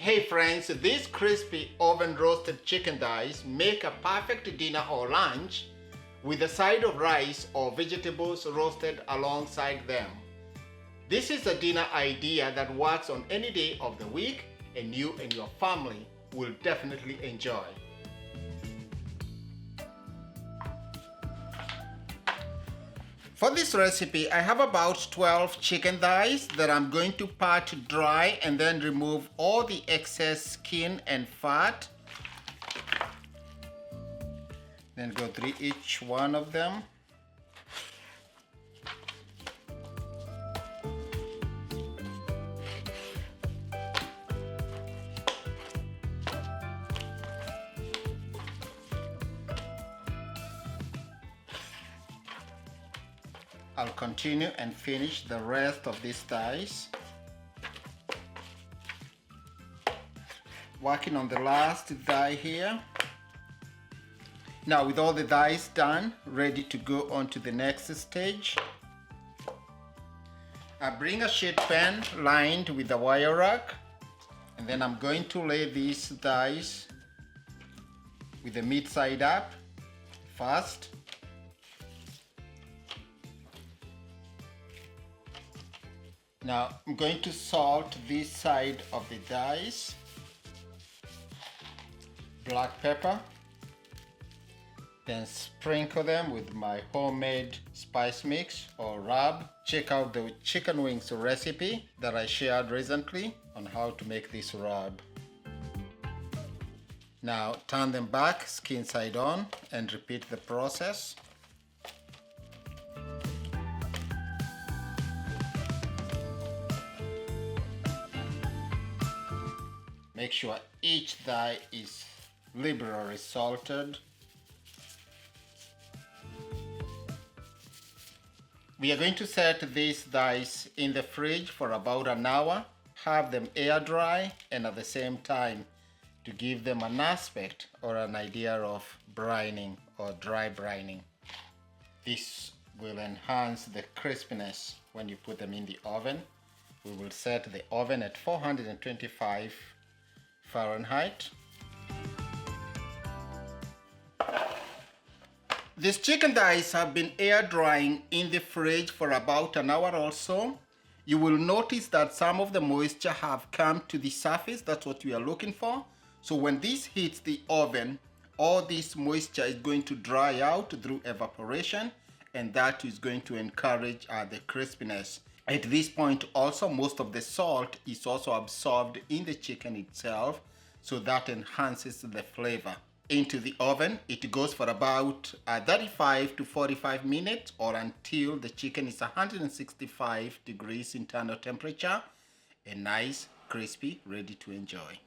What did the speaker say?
Hey friends, these crispy oven roasted chicken thighs make a perfect dinner or lunch with a side of rice or vegetables roasted alongside them. This is a dinner idea that works on any day of the week and you and your family will definitely enjoy. For this recipe, I have about 12 chicken thighs that I'm going to pat dry and then remove all the excess skin and fat. Then go through each one of them. I'll continue and finish the rest of these thighs. Working on the last thigh here. Now with all the thighs done, ready to go on to the next stage, I bring a sheet pan lined with a wire rack, and then I'm going to lay these thighs with the meat side up first. Now I'm going to salt this side of the thighs, black pepper, then sprinkle them with my homemade spice mix or rub. Check out the chicken wings recipe that I shared recently on how to make this rub. Now turn them back skin side on and repeat the process. Make sure each thigh is liberally salted. We are going to set these thighs in the fridge for about an hour, have them air dry, and at the same time to give them an aspect or an idea of brining or dry brining. This will enhance the crispiness when you put them in the oven. We will set the oven at 425 Fahrenheit. These chicken thighs have been air drying in the fridge for about an hour or so. You will notice that some of the moisture have come to the surface. That's what we are looking for. So when this hits the oven, all this moisture is going to dry out through evaporation, and that is going to encourage the crispiness. At this point also, most of the salt is also absorbed in the chicken itself, so that enhances the flavor. Into the oven, it goes for about 35 to 45 minutes or until the chicken is 165 degrees internal temperature and nice, crispy, ready to enjoy.